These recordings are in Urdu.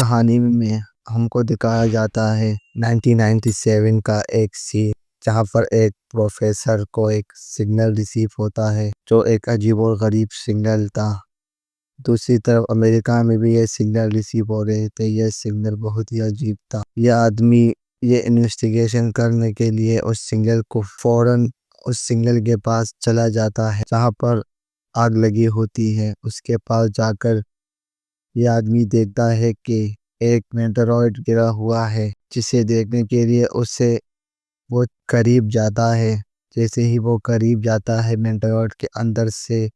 کہانی میں ہم کو دکھایا جاتا ہے 1997 کا ایک سین، جہاں پر ایک پروفیسر کو ایک سگنل ریسیو ہوتا ہے جو ایک عجیب و غریب سگنل تھا۔ دوسری طرف امریکہ میں بھی یہ سگنل ریسیو ہو رہے تھے۔ یہ سگنل بہت ہی عجیب تھا۔ یہ آدمی یہ انویسٹیگیشن کرنے کے لیے اس سگنل کو فوراً اس سگنل کے پاس چلا جاتا ہے جہاں پر آگ لگی ہوتی ہے۔ اس کے پاس جا کر یہ آدمی دیکھتا ہے کہ ایک میٹرائٹ گرا ہوا ہے، جسے دیکھنے کے لیے اسے وہ قریب جاتا ہے۔ جیسے ہی وہ قریب جاتا ہے، میٹرائٹ کے اندر سے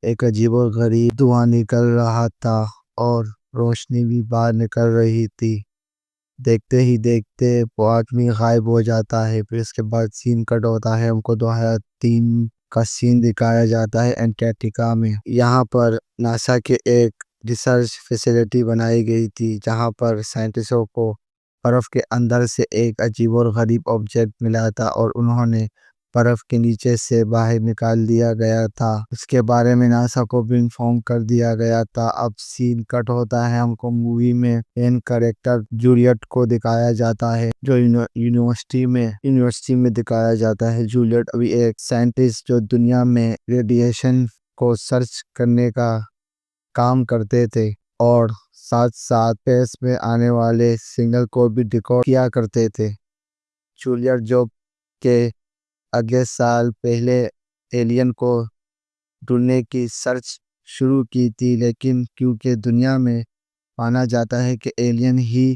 ایک عجیب و غریب دھواں نکل رہا تھا اور روشنی بھی باہر نکل رہی تھی۔ دیکھتے ہی دیکھتے وہ آدمی غائب ہو جاتا ہے۔ پھر اس کے بعد سین کٹ ہوتا ہے، ہم کو 2003 کا سین دکھایا جاتا ہے انٹارکٹیکا میں۔ یہاں پر ناسا کے ایک ریسرچ فیسلٹی بنائی گئی تھی، جہاں پر سائنٹسٹوں کو برف کے اندر سے ایک عجیب اور غریب آبجیکٹ ملا تھا اور انہوں نے برف کے نیچے سے باہر نکال دیا گیا تھا۔ اس کے بارے میں ناسا کو بھی انفارم کر دیا گیا تھا۔ اب سین کٹ ہوتا ہے، ہم کو مووی میں مین کریکٹر جولیٹ کو دکھایا جاتا ہے، جو یونیورسٹی میں دکھایا جاتا ہے۔ جولیٹ ابھی ایک سائنٹسٹ جو دنیا میں ریڈیشن کو سرچ کرنے کا کام کرتے تھے اور ساتھ ساتھ اسپیس میں آنے والے سگنل کو بھی ڈیکوڈ کیا کرتے تھے۔ جولیٹ جو کہ اگلے سال پہلے ایلین کو ڈھونڈنے کی سرچ شروع کی تھی، لیکن کیونکہ دنیا میں مانا جاتا ہے کہ ایلین ہی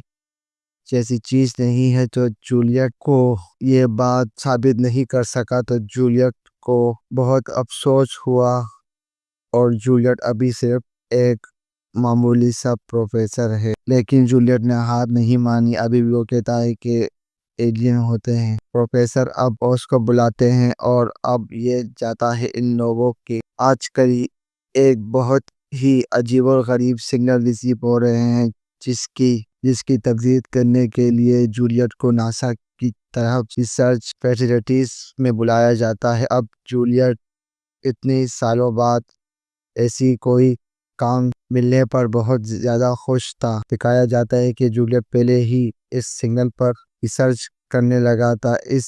جیسی چیز نہیں ہے، تو جولیٹ کو یہ بات ثابت نہیں کر سکا، تو جولیٹ کو بہت افسوس ہوا اور جولیٹ ابھی صرف ایک معمولی سا پروفیسر ہے۔ لیکن جولیٹ نے ہار نہیں مانی، ابھی بھی وہ کہتا ہے کہ ایلین ہوتے ہیں۔ پروفیسر اب اس کو بلاتے ہیں اور اب یہ جاتا ہے ان لوگوں کے آج کل ایک بہت ہی عجیب و غریب سگنل ریسیو ہو رہے ہیں، جس کی تجدید کرنے کے لیے جولیٹ کو ناسا کی طرف ریسرچ فیسلٹیز میں بلایا جاتا ہے۔ اب جولیٹ اتنے سالوں بعد ایسی کوئی کام ملنے پر بہت زیادہ خوش تھا۔ دکھایا جاتا ہے کہ جولیٹ پہلے ہی اس سگنل پر ریسرچ کرنے لگا تھا، اس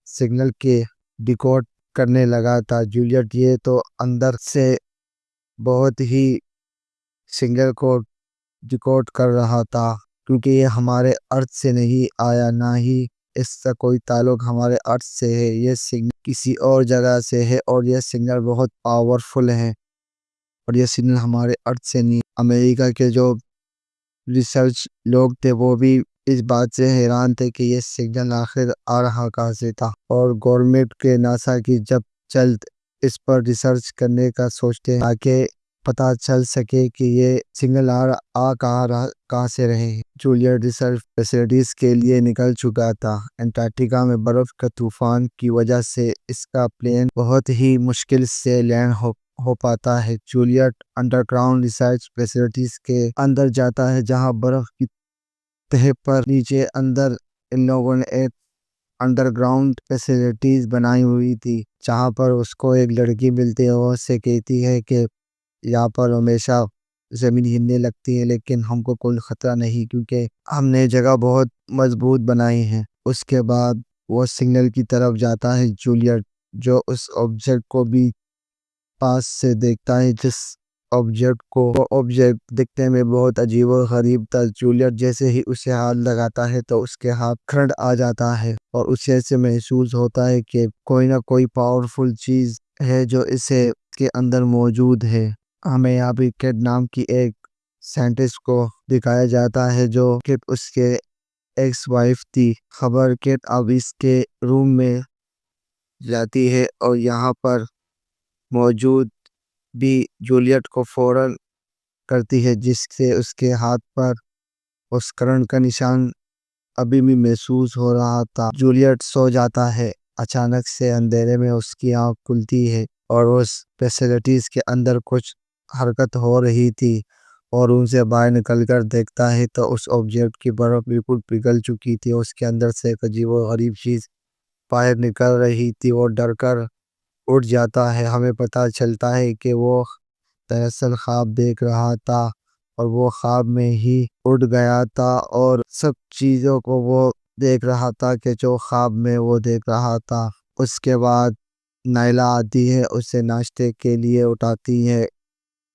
سگنل کے ڈیکوڈ کرنے لگا تھا۔ جولیٹ یہ تو اندر سے بہت ہی سگنل کو ڈیکوڈ کر رہا تھا، کیونکہ یہ ہمارے ارتھ سے نہیں آیا، نہ ہی اس کا کوئی تعلق ہمارے ارتھ سے ہے۔ یہ سگنل کسی اور جگہ سے ہے اور یہ سگنل بہت پاورفل ہے اور یہ سگنل ہمارے ارتھ سے نہیں۔ امریکہ کے جو ریسرچ لوگ تھے وہ بھی اس بات سے حیران تھے کہ یہ سگنل آخر آ رہا کہاں سے تھا، اور گورنمنٹ کے ناسا کی جب جلد اس پر ریسرچ کرنے کا سوچتے ہیں تاکہ پتہ چل سکے کہ یہ سگنل کہاں سے رہے ہیں۔ جولیٹ ریسرچ فیسلٹیز کے لیے نکل چکا تھا۔ انٹارکٹیکا میں برف کا طوفان کی وجہ سے اس کا پلین بہت ہی مشکل سے لینڈ ہو پاتا ہے۔ Juliet under ground research facilities کے اندر جاتا ہے، جہاں برف کی تہہ پر نیچے اندر ان لوگوں نے ایک انڈر گراؤنڈ فیسلٹیز بنائی ہوئی تھی، جہاں پر اس کو ایک لڑکی ملتی ہے، وہ اس سے کہتی ہے کہ یہاں پر ہمیشہ زمین ہلنے لگتی ہے، لیکن ہم کو کوئی خطرہ نہیں کیونکہ ہم نے جگہ بہت مضبوط بنائی ہے۔ اس کے بعد وہ سگنل کی طرف جاتا ہے جولیٹ، جو اس آبجیکٹ کو بھی پاس سے دیکھتا ہے، جس آبجیکٹ کو وہ آبجیکٹ دکھنے میں بہت عجیب و غریب تھا۔ جولیٹ جیسے ہی اسے ہاتھ لگاتا ہے تو اس کے ہاتھ کرنٹ آ جاتا ہے اور اسے سے محسوس ہوتا ہے کہ کوئی نہ کوئی پاورفل چیز ہے جو اس کے اندر موجود ہے۔ ہمیں یہاں بھی کیٹ نام کی ایک سائنٹسٹ کو دکھایا جاتا ہے، جو کہ اس کے ایکس وائف تھی۔ خبر کیٹ اب اس کے روم میں جاتی ہے اور یہاں پر موجود بھی جولیٹ کو فوراً کرتی ہے، جس سے اس کے ہاتھ پر اس کرنٹ کا نشان ابھی بھی محسوس ہو رہا تھا۔ جولیٹ سو جاتا ہے، اچانک سے اندھیرے میں اس کی آنکھ کھلتی ہے اور اس فیسلٹیز کے اندر کچھ حرکت ہو رہی تھی، اور ان سے باہر نکل کر دیکھتا ہے تو اس آبجیکٹ کی برف بالکل پگھل چکی تھی۔ اس کے اندر سے ایک عجیب و غریب چیز باہر نکل رہی تھی، وہ ڈر کر اٹھ جاتا ہے۔ ہمیں پتہ چلتا ہے کہ وہ دراصل خواب دیکھ رہا تھا اور وہ خواب میں ہی اڑ گیا تھا اور سب چیزوں کو وہ دیکھ رہا تھا کہ جو خواب میں وہ دیکھ رہا تھا۔ اس کے بعد نائلا آتی ہے، اسے ناشتے کے لیے اٹھاتی ہے۔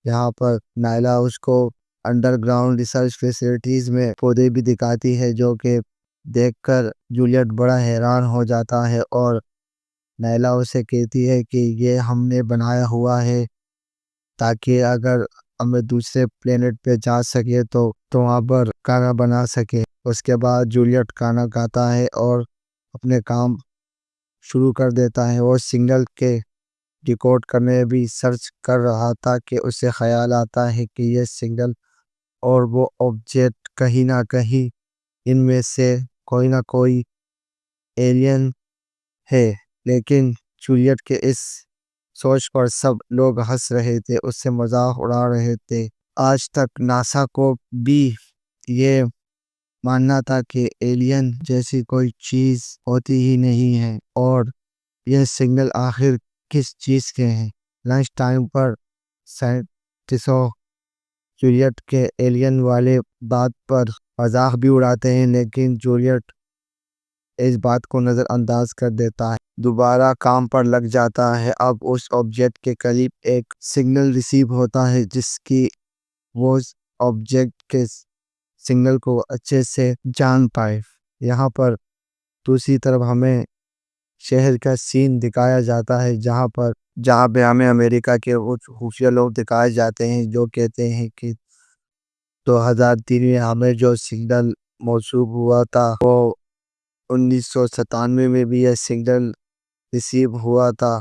یہاں پر نائلا اس کو انڈر گراؤنڈ ریسرچ فیسلٹیز میں پودے بھی دکھاتی ہے، جو کہ دیکھ کر جولیٹ بڑا حیران ہو جاتا ہے اور نائلا اسے کہتی ہے کہ یہ ہم نے بنایا ہوا ہے تاکہ اگر ہمیں دوسرے پلینٹ پہ جا سکے تو وہاں پر کھانا بنا سکے۔ اس کے بعد جولیٹ کھانا کھاتا ہے اور اپنے کام شروع کر دیتا ہے۔ وہ سگنل کے ڈیکوڈ کرنے بھی سرچ کر رہا تھا کہ اسے خیال آتا ہے کہ یہ سگنل اور وہ آبجیکٹ کہیں نہ کہیں ان میں سے کوئی نہ کوئی ایلین ہے، لیکن جولیٹ کے اس سوچ پر سب لوگ ہنس رہے تھے، اس سے مذاق اڑا رہے تھے۔ آج تک ناسا کو بھی یہ ماننا تھا کہ ایلین جیسی کوئی چیز ہوتی ہی نہیں ہے، اور یہ سگنل آخر کس چیز کے ہیں۔ لنچ ٹائم پر سائنٹسٹوں جولیٹ کے ایلین والے بات پر مذاق بھی اڑاتے ہیں، لیکن جولیٹ اس بات کو نظر انداز کر دیتا ہے، دوبارہ کام پر لگ جاتا ہے۔ اب اس آبجیکٹ کے قریب ایک سگنل ریسیو ہوتا ہے جس کی وہ آبجیکٹ کے سگنل کو اچھے سے جان پائے۔ یہاں پر دوسری طرف ہمیں شہر کا سین دکھایا جاتا ہے، جہاں پہ ہمیں امریکہ کے خفیہ لوگ دکھائے جاتے ہیں، جو کہتے ہیں کہ 2003 میں ہمیں جو سگنل موصول ہوا تھا وہ 1997 میں بھی یہ سگنل ریسیو ہوا تھا،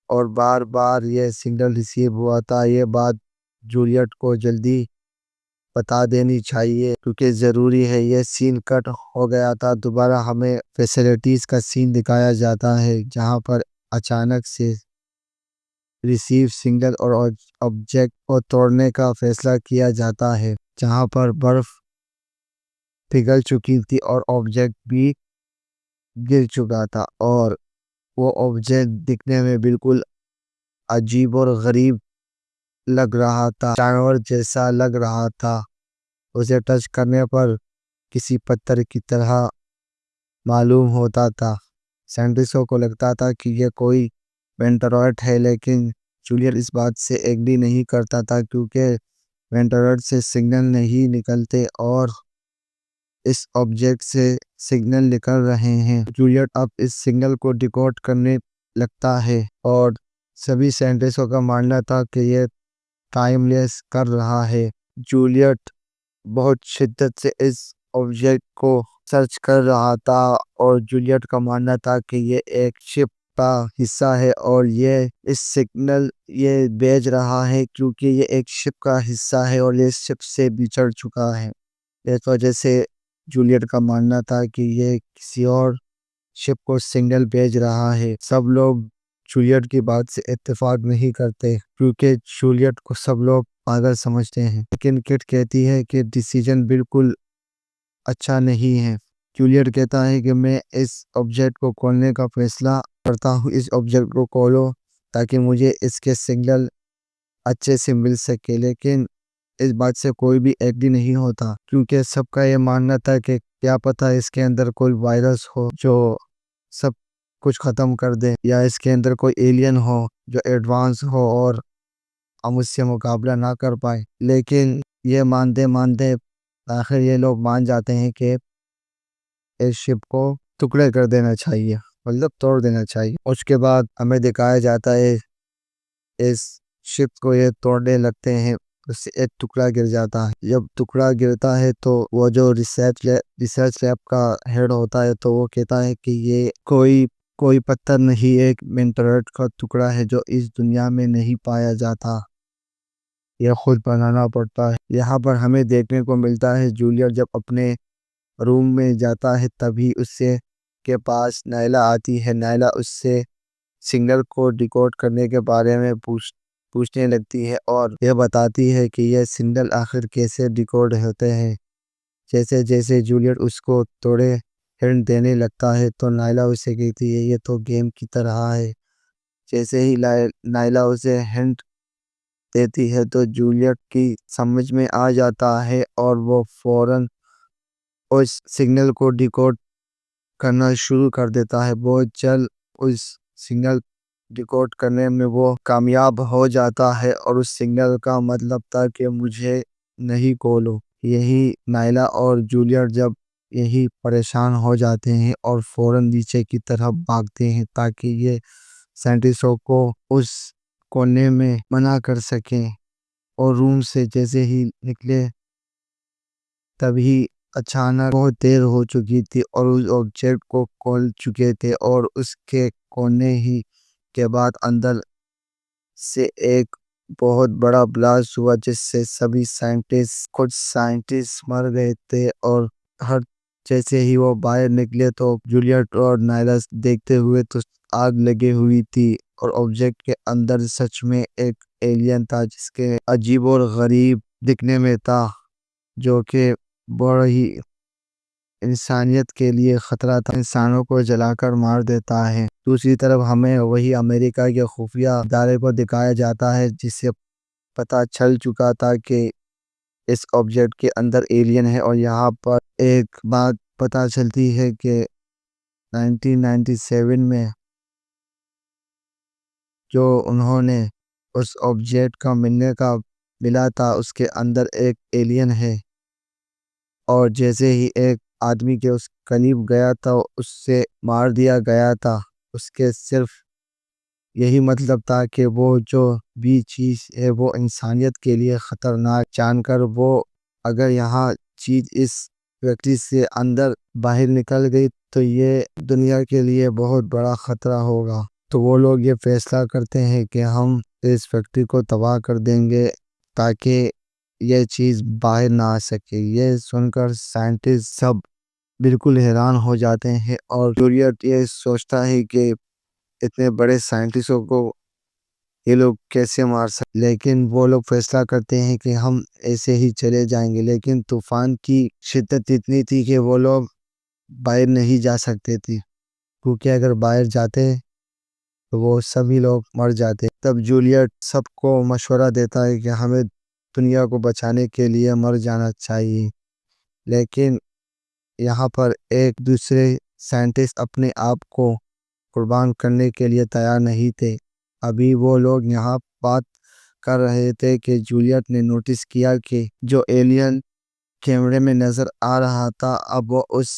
اور بار بار یہ سگنل ریسیو ہوا تھا۔ یہ بات جولیٹ کو جلدی بتا دینی چاہیے کیونکہ ضروری ہے۔ یہ سین کٹ ہو گیا تھا، دوبارہ ہمیں فیسلٹیز کا سین دکھایا جاتا ہے، جہاں پر اچانک سے ریسیو سگنل اور آبجیکٹ کو توڑنے کا فیصلہ کیا جاتا ہے، جہاں پر برف پگھل چکی تھی اور آبجیکٹ بھی گر چکا تھا، اور وہ آبجیکٹ دکھنے میں بالکل عجیب اور غریب لگ رہا تھا، جانور جیسا لگ رہا تھا۔ اسے ٹچ کرنے پر کسی پتھر کی طرح معلوم ہوتا تھا۔ سائنٹسٹوں کو لگتا تھا کہ یہ کوئی مینٹروئڈ ہے، لیکن جولیٹ اس بات سے ایگری نہیں کرتا تھا کیونکہ مینٹروئڈ سے سگنل نہیں نکلتے اور اس آبجیکٹ سے سگنل نکل رہے ہیں۔ جولیٹ اب اس سگنل کو ڈیکوڈ کرنے لگتا ہے، اور سبھی سائنٹسٹوں کا ماننا تھا کہ یہ ٹائم لیس کر رہا ہے۔ جولیٹ بہت شدت سے اس آبجیکٹ کو سرچ کر رہا تھا، اور جولیٹ کا ماننا تھا کہ یہ ایک شپ کا حصہ ہے اور یہ اس سگنل یہ بھیج رہا ہے کیونکہ یہ ایک شپ کا حصہ ہے اور یہ شپ سے بچھڑ چکا ہے۔ اس وجہ سے جولیٹ کا ماننا تھا کہ یہ کسی اور شپ کو سگنل بھیج رہا ہے۔ سب لوگ جولیٹ کی بات سے اتفاق نہیں کرتے کیونکہ جولیٹ کو سب لوگ پاگل سمجھتے ہیں، لیکن کٹ کہتی ہے کہ ڈیسیجن بالکل اچھا نہیں ہے۔ جولیٹ کہتا ہے کہ میں اس آبجیکٹ کو کھولنے کا فیصلہ کرتا ہوں، اس آبجیکٹ کو کھولو تاکہ مجھے اس کے سگنل اچھے سے مل سکے، لیکن اس بات سے کوئی بھی ایگری نہیں ہوتا کیونکہ سب کا یہ ماننا تھا کہ کیا پتہ اس کے اندر کوئی وائرس ہو جو سب کچھ ختم کر دے، یا اس کے اندر کوئی ایلین ہو جو ایڈوانس ہو اور ہم اس سے مقابلہ نہ کر پائے۔ لیکن یہ مانتے آخر یہ لوگ مان جاتے ہیں کہ اس شپ کو ٹکڑے کر دینا چاہیے، مطلب توڑ دینا چاہیے۔ اس کے بعد ہمیں دکھایا جاتا ہے اس شپ کو یہ توڑنے لگتے ہیں، اس سے ایک ٹکڑا گر جاتا ہے۔ جب ٹکڑا گرتا ہے تو وہ جو ریسرچ لیب کا ہیڈ ہوتا ہے تو وہ کہتا ہے کہ یہ کوئی پتھر نہیں، ایک مینٹروئڈ کا ٹکڑا ہے جو اس دنیا میں نہیں پایا جاتا، یہ خود بنانا پڑتا ہے۔ یہاں پر ہمیں دیکھنے کو ملتا ہے جولیٹ جب اپنے روم میں جاتا ہے تبھی اس کے پاس نائلا آتی ہے۔ نائلا اس سے سگنل کو ڈیکوڈ کرنے کے بارے میں پوچھنے لگتی ہے اور یہ بتاتی ہے کہ یہ سگنل آخر کیسے ڈیکوڈ ہوتے ہیں۔ جیسے جیسے جولیٹ اس کو تھوڑے ہنٹ دینے لگتا ہے تو نائلا اسے کہتی ہے یہ تو گیم کی طرح ہے۔ جیسے ہی نائلا اسے ہنٹ دیتی ہے تو جولیٹ کی سمجھ میں آ جاتا ہے اور وہ فوراً اس سگنل کو ڈیکوڈ کرنا شروع کر دیتا ہے۔ بہت جلد اس سگنل ڈیکوڈ کرنے میں وہ کامیاب ہو جاتا ہے اور اس سگنل کا مطلب تھا کہ مجھے نہیں کھولو۔ یہی نائلا اور جولیٹ جب یہی پریشان ہو جاتے ہیں اور فوراً نیچے کی طرف بھاگتے ہیں تاکہ یہ سائنٹسٹوں کو اس کونے میں منع کر سکیں، اور روم سے جیسے ہی نکلے تبھی اچانک بہت دیر ہو چکی تھی اور اس آبجیکٹ کو کھول چکے تھے، اور اس کے کونے ہی کے بعد اندر سے ایک بہت بڑا بلاسٹ ہوا جس سے سبھی کچھ سائنٹسٹ مر گئے تھے۔ اور ہر جیسے ہی وہ باہر نکلے تو جولیٹ اور نائلا دیکھتے ہوئے تو آگ لگی ہوئی تھی، اور آبجیکٹ کے اندر سچ میں ایک ایلین تھا جس کے عجیب اور غریب دکھنے میں تھا، جو کہ بڑا ہی انسانیت کے لیے خطرہ تھا، انسانوں کو جلا کر مار دیتا ہے۔ دوسری طرف ہمیں وہی امریکہ کے خفیہ ادارے کو دکھایا جاتا ہے جس سے پتہ چل چکا تھا کہ اس آبجیکٹ کے اندر ایلین ہے، اور یہاں پر ایک بات پتہ چلتی ہے کہ 1997 میں جو انہوں نے اس آبجیکٹ کا ملا تھا اس کے اندر ایک ایلین ہے، اور جیسے ہی ایک آدمی کے اس قریب گیا تھا اس سے مار دیا گیا تھا۔ اس کے صرف یہی مطلب تھا کہ وہ جو بھی چیز ہے وہ انسانیت کے لیے خطرناک جان کر وہ اگر یہاں چیز اس فیکٹری سے اندر باہر نکل گئی تو یہ دنیا کے لیے بہت بڑا خطرہ ہوگا۔ تو وہ لوگ یہ فیصلہ کرتے ہیں کہ ہم اس فیکٹری کو تباہ کر دیں گے تاکہ یہ چیز باہر نہ آ سکے۔ یہ سن کر سائنٹسٹ سب بالکل حیران ہو جاتے ہیں، اور جولیٹ یہ سوچتا ہے کہ اتنے بڑے سائنٹسٹوں کو یہ لوگ کیسے مار سکتے، لیکن وہ لوگ فیصلہ کرتے ہیں کہ ہم ایسے ہی چلے جائیں گے۔ لیکن طوفان کی شدت اتنی تھی کہ وہ لوگ باہر نہیں جا سکتے تھے، کیونکہ اگر باہر جاتے تو وہ سبھی لوگ مر جاتے۔ تب جولیٹ سب کو مشورہ دیتا ہے کہ ہمیں دنیا کو بچانے کے لیے مر جانا چاہیے، لیکن یہاں پر ایک دوسرے سائنٹسٹ اپنے آپ کو قربان کرنے کے لیے تیار نہیں تھے۔ ابھی وہ لوگ یہاں بات کر رہے تھے کہ جولیٹ نے نوٹس کیا کہ جو ایلین کیمرے میں نظر آ رہا تھا اب وہ اس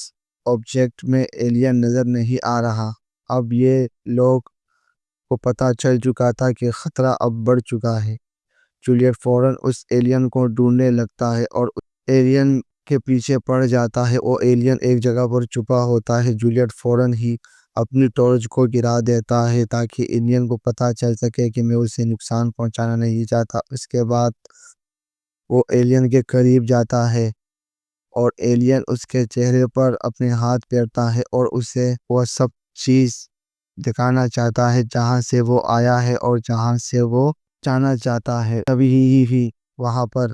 آبجیکٹ میں ایلین نظر نہیں آ رہا۔ اب یہ لوگ کو پتہ چل چکا تھا کہ خطرہ اب بڑھ چکا ہے۔ جولیٹ فوراً اس ایلین کو ڈھونڈنے لگتا ہے اور اس ایلین کے پیچھے پڑ جاتا ہے۔ وہ ایلین ایک جگہ پر چھپا ہوتا ہے۔ جولیٹ فوراً ہی اپنی ٹارچ کو گرا دیتا ہے تاکہ ایلین کو پتہ چل سکے کہ میں اسے نقصان پہنچانا نہیں چاہتا۔ اس کے بعد وہ ایلین کے قریب جاتا ہے اور ایلین اس کے چہرے پر اپنے ہاتھ پھیرتا ہے اور اسے وہ سب چیز دکھانا چاہتا ہے جہاں سے وہ آیا ہے اور جہاں سے وہ جانا چاہتا ہے۔ تبھی ہی وہاں پر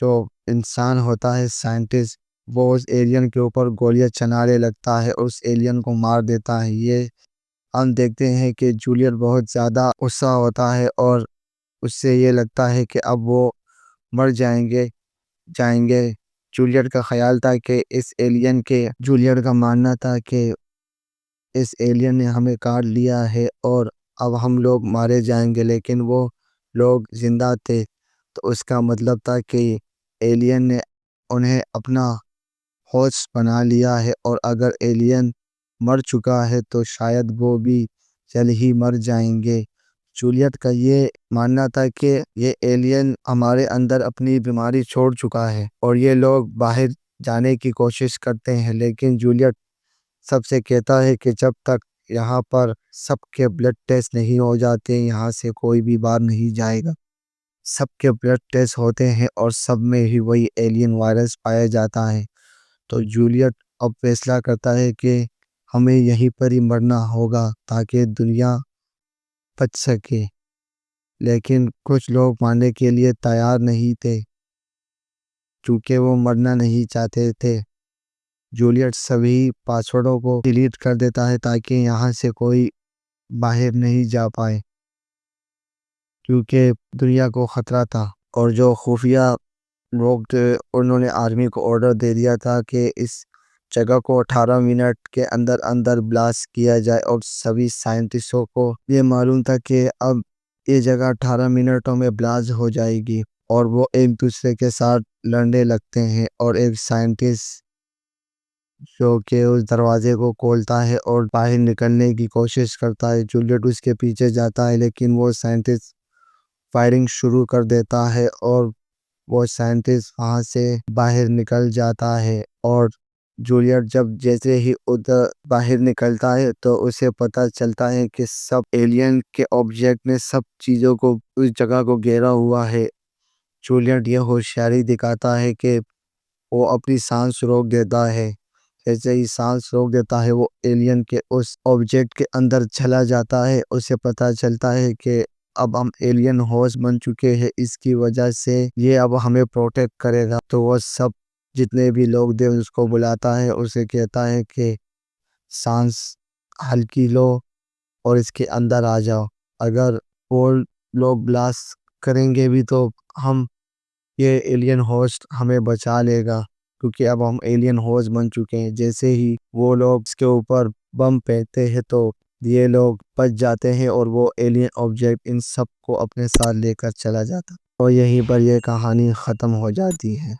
جو انسان ہوتا ہے سائنٹسٹ وہ اس ایلین کے اوپر گولیاں چلانے لگتا ہے اور اس ایلین کو مار دیتا ہے۔ یہ ہم دیکھتے ہیں کہ جولیٹ بہت زیادہ غصہ ہوتا ہے اور اس سے یہ لگتا ہے کہ اب وہ مر جائیں گے۔ جولیٹ کا خیال تھا کہ جولیٹ کا ماننا تھا کہ اس ایلین نے ہمیں کاٹ لیا ہے اور اب ہم لوگ مارے جائیں گے، لیکن وہ لوگ زندہ تھے، تو اس کا مطلب تھا کہ ایلین نے انہیں اپنا ہوسٹ بنا لیا ہے، اور اگر ایلین مر چکا ہے تو شاید وہ بھی جلد ہی مر جائیں گے۔ جولیٹ کا یہ ماننا تھا کہ یہ ایلین ہمارے اندر اپنی بیماری چھوڑ چکا ہے اور یہ لوگ باہر جانے کی کوشش کرتے ہیں، لیکن جولیٹ سب سے کہتا ہے کہ جب تک یہاں پر سب کے بلڈ ٹیسٹ نہیں ہو جاتے یہاں سے کوئی بھی باہر نہیں جائے گا۔ سب کے بلڈ ٹیسٹ ہوتے ہیں اور سب میں ہی وہی ایلین وائرس پایا جاتا ہے۔ تو جولیٹ اب فیصلہ کرتا ہے کہ ہمیں یہیں پر ہی مرنا ہوگا تاکہ دنیا بچ سکے، لیکن کچھ لوگ ماننے کے لیے تیار نہیں تھے کیونکہ وہ مرنا نہیں چاہتے تھے۔ جولیٹ سبھی پاسورڈوں کو ڈیلیٹ کر دیتا ہے تاکہ یہاں سے کوئی باہر نہیں جا پائے۔ کیونکہ دنیا کو خطرہ تھا، اور جو خفیہ لوگ تھے انہوں نے آرمی کو آرڈر دے دیا تھا کہ اس جگہ کو 18 منٹ کے اندر اندر بلاسٹ کیا جائے، اور سبھی سائنٹسٹوں کو یہ معلوم تھا کہ اب یہ جگہ 18 منٹوں میں بلاسٹ ہو جائے گی، اور وہ ایک دوسرے کے ساتھ لڑنے لگتے ہیں، اور ایک سائنٹسٹ جو کہ اس دروازے کو کھولتا ہے اور باہر نکلنے کی کوشش کرتا ہے، جولیٹ اس کے پیچھے جاتا ہے، لیکن وہ سائنٹسٹ فائرنگ شروع کر دیتا ہے، اور وہ سائنٹسٹ وہاں سے باہر نکل جاتا ہے، اور جولیٹ جب جیسے ہی ادھر باہر نکلتا ہے تو اسے پتہ چلتا ہے کہ سب ایلین کے آبجیکٹ نے سب چیزوں کو اس جگہ کو گھیرا ہوا ہے۔ جولیٹ یہ ہوشیاری دکھاتا ہے کہ وہ اپنی سانس روک دیتا ہے، جیسے ہی سانس روک دیتا ہے وہ ایلین کے اس آبجیکٹ کے اندر چلا جاتا ہے۔ اسے پتہ چلتا ہے کہ اب ہم ایلین ہوسٹ بن چکے ہیں، اس کی وجہ سے یہ اب ہمیں پروٹیکٹ کرے گا، تو وہ سب جتنے بھی لوگ تھے اس کو بلاتا ہے، اسے کہتا ہے کہ سانس ہلکی لو اور اس کے اندر آ جاؤ، اگر وہ لوگ بلاسٹ کریں گے بھی تو ہم یہ ایلین ہوسٹ ہمیں بچا لے گا، کیونکہ اب ہم ایلین ہوسٹ بن چکے ہیں۔ جیسے ہی وہ لوگ اس کے اوپر بم پھینکتے ہیں تو یہ لوگ بچ جاتے ہیں، اور وہ ایلین آبجیکٹ ان سب کو اپنے ساتھ لے کر چلا جاتا، اور یہیں پر یہ کہانی ختم ہو جاتی ہے۔